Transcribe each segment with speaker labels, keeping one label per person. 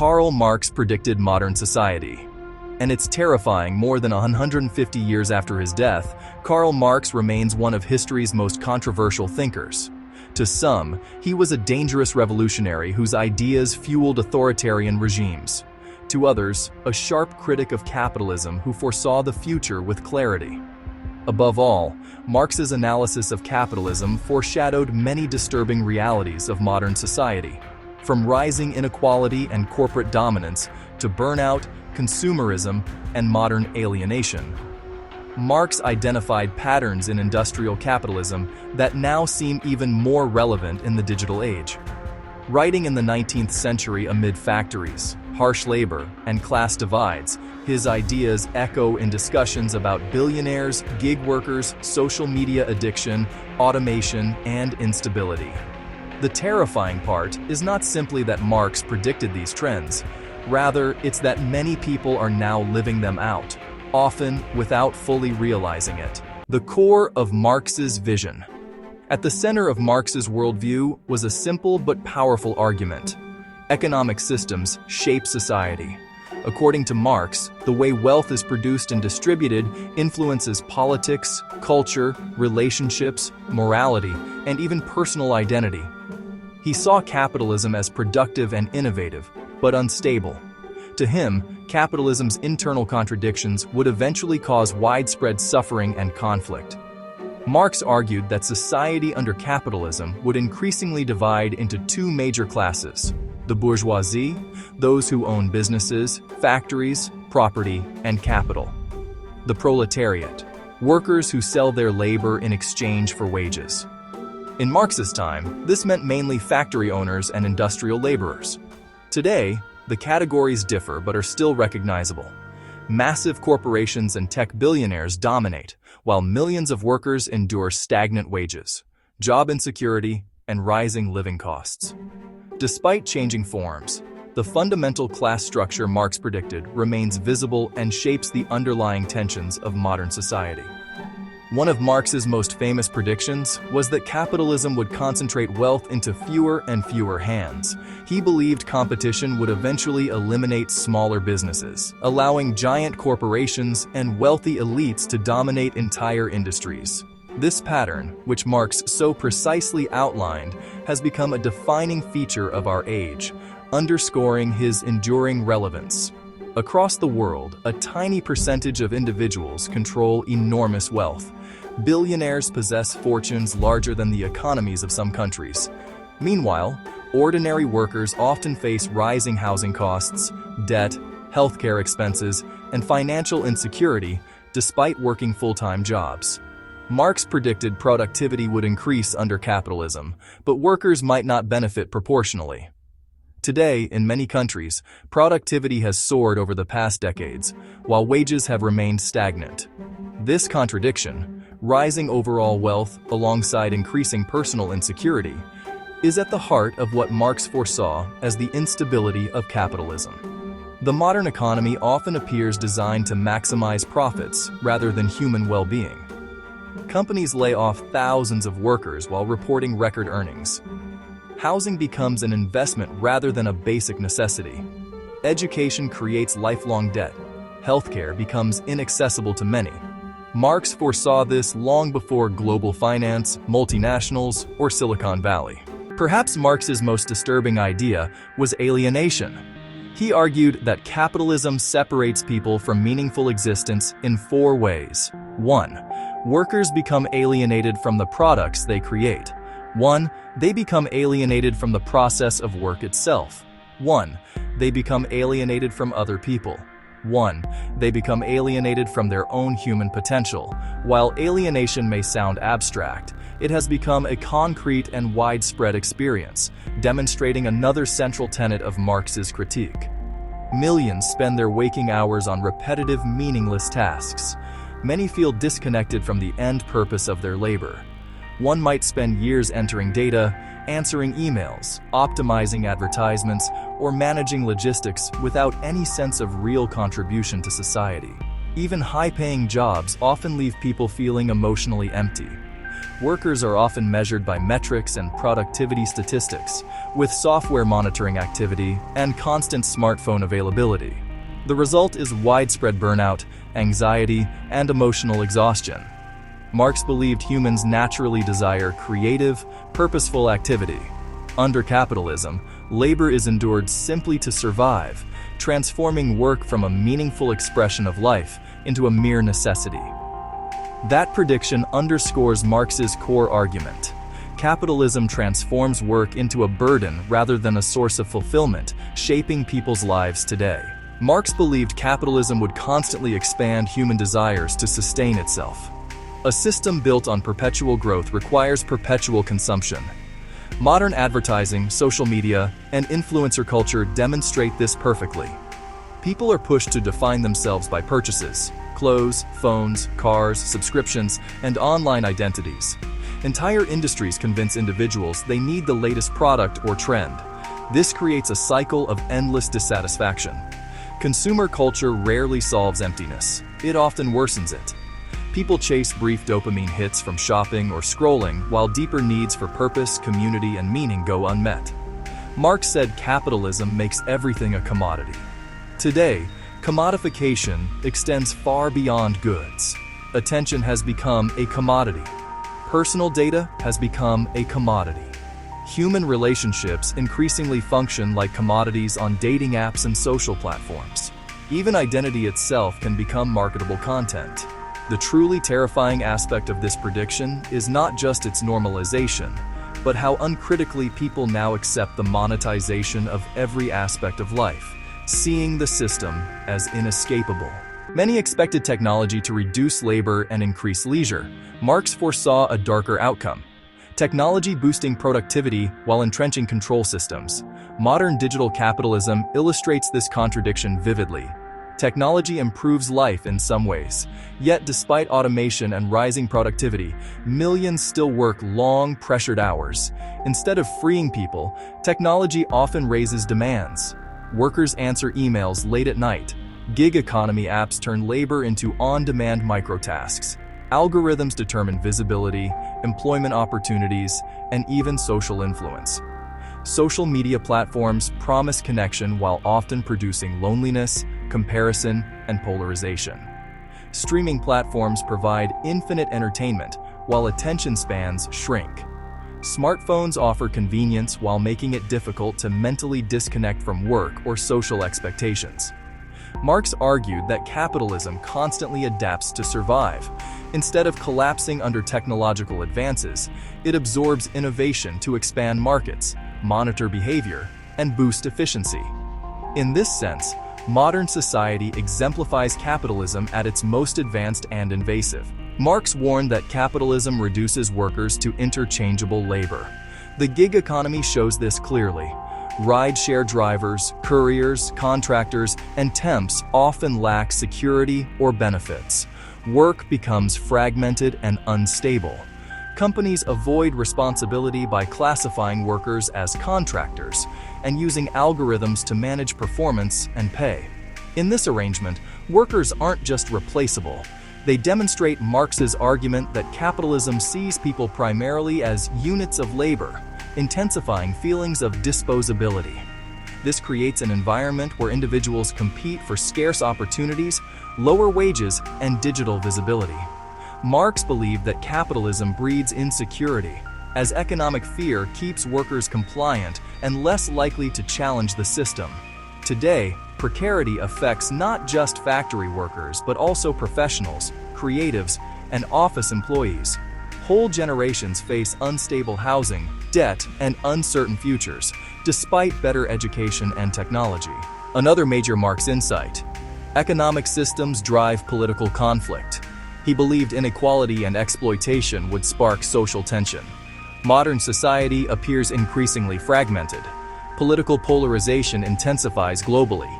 Speaker 1: Karl Marx predicted modern society. And it's terrifying. More than 150 years after his death, Karl Marx remains one of history's most controversial thinkers. To some, he was a dangerous revolutionary whose ideas fueled authoritarian regimes. To others, a sharp critic of capitalism who foresaw the future with clarity. Above all, Marx's analysis of capitalism foreshadowed many disturbing realities of modern society, from rising inequality and corporate dominance to burnout, consumerism, and modern alienation. Marx identified patterns in industrial capitalism that now seem even more relevant in the digital age. Writing in the 19th century amid factories, harsh labor, and class divides, his ideas echo in discussions about billionaires, gig workers, social media addiction, automation, and instability. The terrifying part is not simply that Marx predicted these trends. Rather, it's that many people are now living them out, often without fully realizing it. The core of Marx's vision. At the center of Marx's worldview was a simple but powerful argument. Economic systems shape society. According to Marx, the way wealth is produced and distributed influences politics, culture, relationships, morality, and even personal identity. He saw capitalism as productive and innovative, but unstable. To him, capitalism's internal contradictions would eventually cause widespread suffering and conflict. Marx argued that society under capitalism would increasingly divide into two major classes: the bourgeoisie, those who own businesses, factories, property, and capital; the proletariat, workers who sell their labor in exchange for wages. In Marx's time, this meant mainly factory owners and industrial laborers. Today, the categories differ but are still recognizable. Massive corporations and tech billionaires dominate, while millions of workers endure stagnant wages, job insecurity, and rising living costs. Despite changing forms, the fundamental class structure Marx predicted remains visible and shapes the underlying tensions of modern society. One of Marx's most famous predictions was that capitalism would concentrate wealth into fewer and fewer hands. He believed competition would eventually eliminate smaller businesses, allowing giant corporations and wealthy elites to dominate entire industries. This pattern, which Marx so precisely outlined, has become a defining feature of our age, underscoring his enduring relevance. Across the world, a tiny percentage of individuals control enormous wealth. Billionaires possess fortunes larger than the economies of some countries. Meanwhile, ordinary workers often face rising housing costs, debt, healthcare expenses, and financial insecurity despite working full-time jobs. Marx predicted productivity would increase under capitalism, but workers might not benefit proportionally. Today, in many countries, productivity has soared over the past decades, while wages have remained stagnant. This contradiction, rising overall wealth alongside increasing personal insecurity, is at the heart of what Marx foresaw as the instability of capitalism. The modern economy often appears designed to maximize profits rather than human well-being. Companies lay off thousands of workers while reporting record earnings. Housing becomes an investment rather than a basic necessity. Education creates lifelong debt. Healthcare becomes inaccessible to many. Marx foresaw this long before global finance, multinationals, or Silicon Valley. Perhaps Marx's most disturbing idea was alienation. He argued that capitalism separates people from meaningful existence in four ways. 1. Workers become alienated from the products they create. 1. They become alienated from the process of work itself. 1. They become alienated from other people. 1. They become alienated from their own human potential. While alienation may sound abstract, it has become a concrete and widespread experience, demonstrating another central tenet of Marx's critique. Millions spend their waking hours on repetitive, meaningless tasks. Many feel disconnected from the end purpose of their labor. One might spend years entering data, answering emails, optimizing advertisements, or managing logistics without any sense of real contribution to society. Even high-paying jobs often leave people feeling emotionally empty. Workers are often measured by metrics and productivity statistics, with software monitoring activity and constant smartphone availability. The result is widespread burnout, anxiety, and emotional exhaustion. Marx believed humans naturally desire creative, purposeful activity. Under capitalism, labor is endured simply to survive, transforming work from a meaningful expression of life into a mere necessity. That prediction underscores Marx's core argument. Capitalism transforms work into a burden rather than a source of fulfillment, shaping people's lives today. Marx believed capitalism would constantly expand human desires to sustain itself. A system built on perpetual growth requires perpetual consumption. Modern advertising, social media, and influencer culture demonstrate this perfectly. People are pushed to define themselves by purchases, clothes, phones, cars, subscriptions, and online identities. Entire industries convince individuals they need the latest product or trend. This creates a cycle of endless dissatisfaction. Consumer culture rarely solves emptiness. It often worsens it. People chase brief dopamine hits from shopping or scrolling, while deeper needs for purpose, community, and meaning go unmet. Marx said capitalism makes everything a commodity. Today, commodification extends far beyond goods. Attention has become a commodity. Personal data has become a commodity. Human relationships increasingly function like commodities on dating apps and social platforms. Even identity itself can become marketable content. The truly terrifying aspect of this prediction is not just its normalization, but how uncritically people now accept the monetization of every aspect of life, seeing the system as inescapable. Many expected technology to reduce labor and increase leisure. Marx foresaw a darker outcome. Technology boosting productivity while entrenching control systems. Modern digital capitalism illustrates this contradiction vividly. Technology improves life in some ways, yet despite automation and rising productivity, millions still work long, pressured hours. Instead of freeing people, technology often raises demands. Workers answer emails late at night. Gig economy apps turn labor into on-demand microtasks. Algorithms determine visibility, employment opportunities, and even social influence. Social media platforms promise connection while often producing loneliness, comparison, and polarization. Streaming platforms provide infinite entertainment while attention spans shrink. Smartphones offer convenience while making it difficult to mentally disconnect from work or social expectations. Marx argued that capitalism constantly adapts to survive. Instead of collapsing under technological advances, it absorbs innovation to expand markets, monitor behavior, and boost efficiency. In this sense, modern society exemplifies capitalism at its most advanced and invasive. Marx warned that capitalism reduces workers to interchangeable labor. The gig economy shows this clearly. Ride-share drivers, couriers, contractors, and temps often lack security or benefits. Work becomes fragmented and unstable. Companies avoid responsibility by classifying workers as contractors and using algorithms to manage performance and pay. In this arrangement, workers aren't just replaceable. They demonstrate Marx's argument that capitalism sees people primarily as units of labor, intensifying feelings of disposability. This creates an environment where individuals compete for scarce opportunities, lower wages, and digital visibility. Marx believed that capitalism breeds insecurity, as economic fear keeps workers compliant and less likely to challenge the system. Today, precarity affects not just factory workers but also professionals, creatives, and office employees. Whole generations face unstable housing, debt, and uncertain futures, despite better education and technology. Another major Marx insight: economic systems drive political conflict. He believed inequality and exploitation would spark social tension. Modern society appears increasingly fragmented. Political polarization intensifies globally.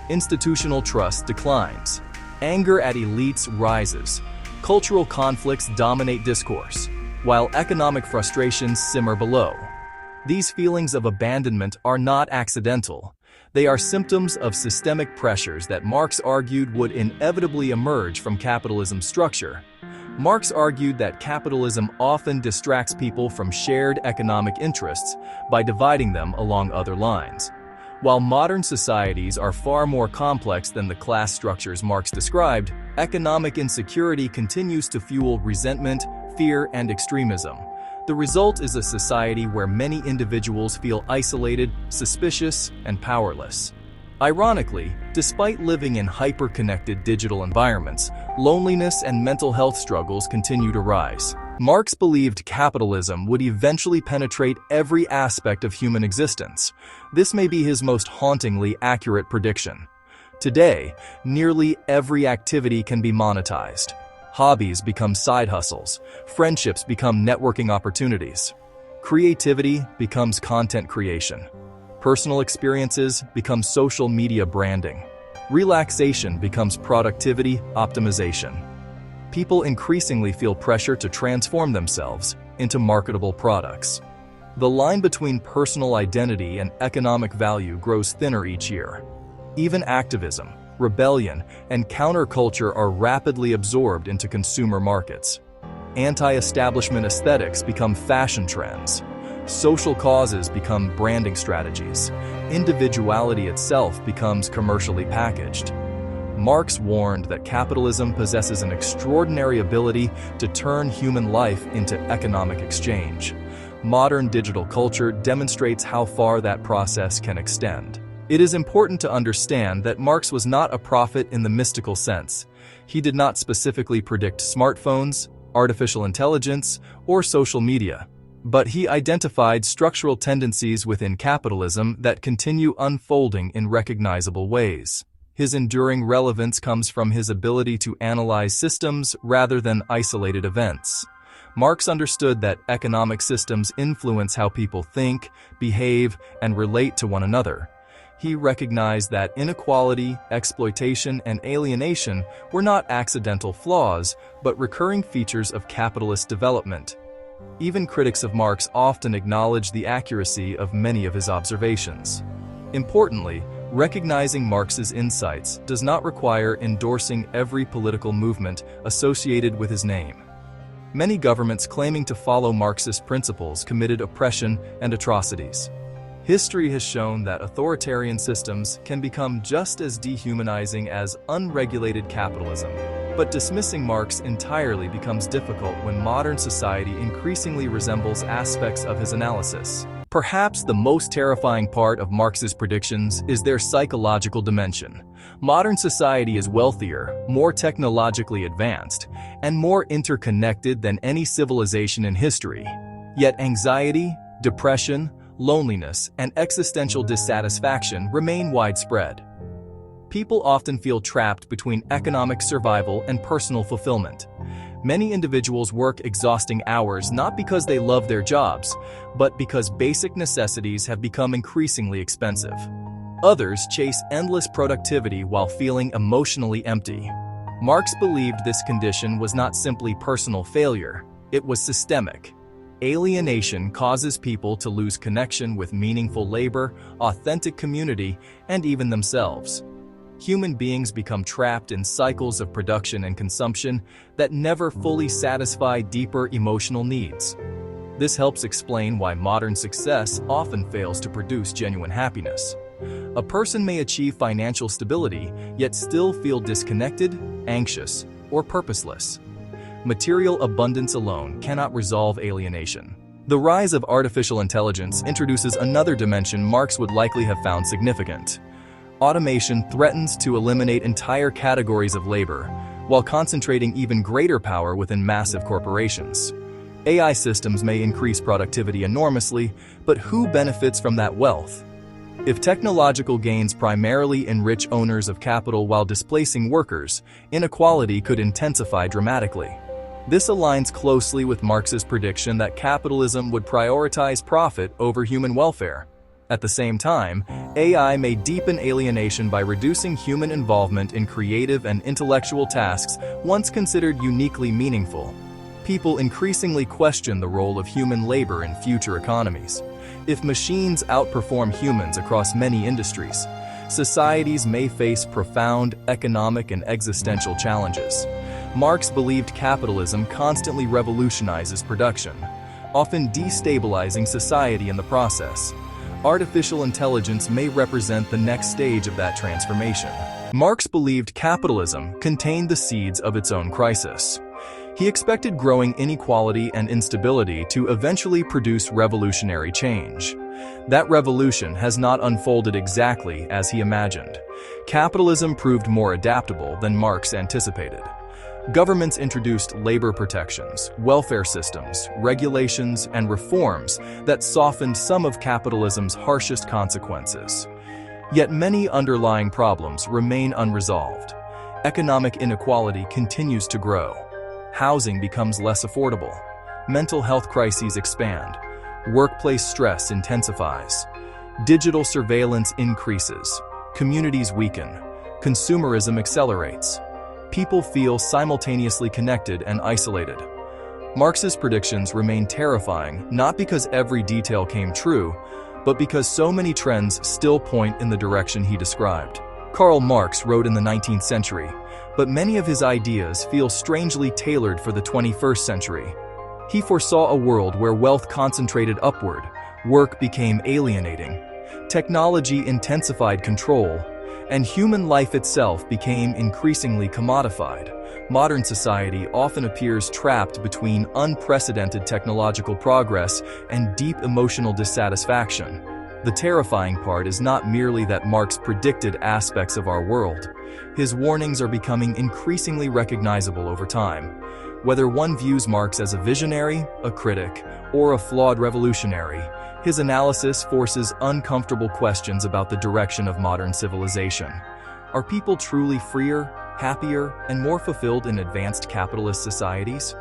Speaker 1: Institutional trust declines. Anger at elites rises. Cultural conflicts dominate discourse, while economic frustrations simmer below. These feelings of abandonment are not accidental. They are symptoms of systemic pressures that Marx argued would inevitably emerge from capitalism's structure. Marx argued that capitalism often distracts people from shared economic interests by dividing them along other lines. While modern societies are far more complex than the class structures Marx described, economic insecurity continues to fuel resentment, fear, and extremism. The result is a society where many individuals feel isolated, suspicious, and powerless. Ironically, despite living in hyper-connected digital environments, loneliness and mental health struggles continue to rise. Marx believed capitalism would eventually penetrate every aspect of human existence. This may be his most hauntingly accurate prediction. Today, nearly every activity can be monetized. Hobbies become side hustles, friendships become networking opportunities. Creativity becomes content creation. Personal experiences become social media branding. Relaxation becomes productivity optimization. People increasingly feel pressure to transform themselves into marketable products. The line between personal identity and economic value grows thinner each year. Even activism, rebellion, and counterculture are rapidly absorbed into consumer markets. Anti-establishment aesthetics become fashion trends. Social causes become branding strategies. Individuality itself becomes commercially packaged. Marx warned that capitalism possesses an extraordinary ability to turn human life into economic exchange. Modern digital culture demonstrates how far that process can extend. It is important to understand that Marx was not a prophet in the mystical sense. He did not specifically predict smartphones, artificial intelligence, or social media. But he identified structural tendencies within capitalism that continue unfolding in recognizable ways. His enduring relevance comes from his ability to analyze systems rather than isolated events. Marx understood that economic systems influence how people think, behave, and relate to one another. He recognized that inequality, exploitation, and alienation were not accidental flaws, but recurring features of capitalist development. Even critics of Marx often acknowledge the accuracy of many of his observations. Importantly, recognizing Marx's insights does not require endorsing every political movement associated with his name. Many governments claiming to follow Marxist principles committed oppression and atrocities. History has shown that authoritarian systems can become just as dehumanizing as unregulated capitalism. But dismissing Marx entirely becomes difficult when modern society increasingly resembles aspects of his analysis. Perhaps the most terrifying part of Marx's predictions is their psychological dimension. Modern society is wealthier, more technologically advanced, and more interconnected than any civilization in history. Yet anxiety, depression, loneliness, and existential dissatisfaction remain widespread. People often feel trapped between economic survival and personal fulfillment. Many individuals work exhausting hours not because they love their jobs, but because basic necessities have become increasingly expensive. Others chase endless productivity while feeling emotionally empty. Marx believed this condition was not simply personal failure, it was systemic. Alienation causes people to lose connection with meaningful labor, authentic community, and even themselves. Human beings become trapped in cycles of production and consumption that never fully satisfy deeper emotional needs. This helps explain why modern success often fails to produce genuine happiness. A person may achieve financial stability, yet still feel disconnected, anxious, or purposeless. Material abundance alone cannot resolve alienation. The rise of artificial intelligence introduces another dimension Marx would likely have found significant. Automation threatens to eliminate entire categories of labor, while concentrating even greater power within massive corporations. AI systems may increase productivity enormously, but who benefits from that wealth? If technological gains primarily enrich owners of capital while displacing workers, inequality could intensify dramatically. This aligns closely with Marx's prediction that capitalism would prioritize profit over human welfare. At the same time, AI may deepen alienation by reducing human involvement in creative and intellectual tasks once considered uniquely meaningful. People increasingly question the role of human labor in future economies. If machines outperform humans across many industries, societies may face profound economic and existential challenges. Marx believed capitalism constantly revolutionizes production, often destabilizing society in the process. Artificial intelligence may represent the next stage of that transformation. Marx believed capitalism contained the seeds of its own crisis. He expected growing inequality and instability to eventually produce revolutionary change. That revolution has not unfolded exactly as he imagined. Capitalism proved more adaptable than Marx anticipated. Governments introduced labor protections, welfare systems, regulations, and reforms that softened some of capitalism's harshest consequences. Yet many underlying problems remain unresolved. Economic inequality continues to grow. Housing becomes less affordable. Mental health crises expand. Workplace stress intensifies. Digital surveillance increases. Communities weaken. Consumerism accelerates. People feel simultaneously connected and isolated. Marx's predictions remain terrifying, not because every detail came true, but because so many trends still point in the direction he described. Karl Marx wrote in the 19th century, but many of his ideas feel strangely tailored for the 21st century. He foresaw a world where wealth concentrated upward, work became alienating, technology intensified control, and human life itself became increasingly commodified. Modern society often appears trapped between unprecedented technological progress and deep emotional dissatisfaction. The terrifying part is not merely that Marx predicted aspects of our world. His warnings are becoming increasingly recognizable over time. Whether one views Marx as a visionary, a critic, or a flawed revolutionary, his analysis forces uncomfortable questions about the direction of modern civilization. Are people truly freer, happier, and more fulfilled in advanced capitalist societies?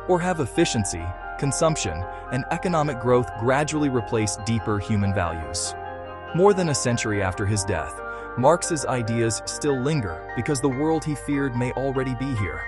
Speaker 1: Or have efficiency, consumption, and economic growth gradually replaced deeper human values? More than a century after his death, Marx's ideas still linger because the world he feared may already be here.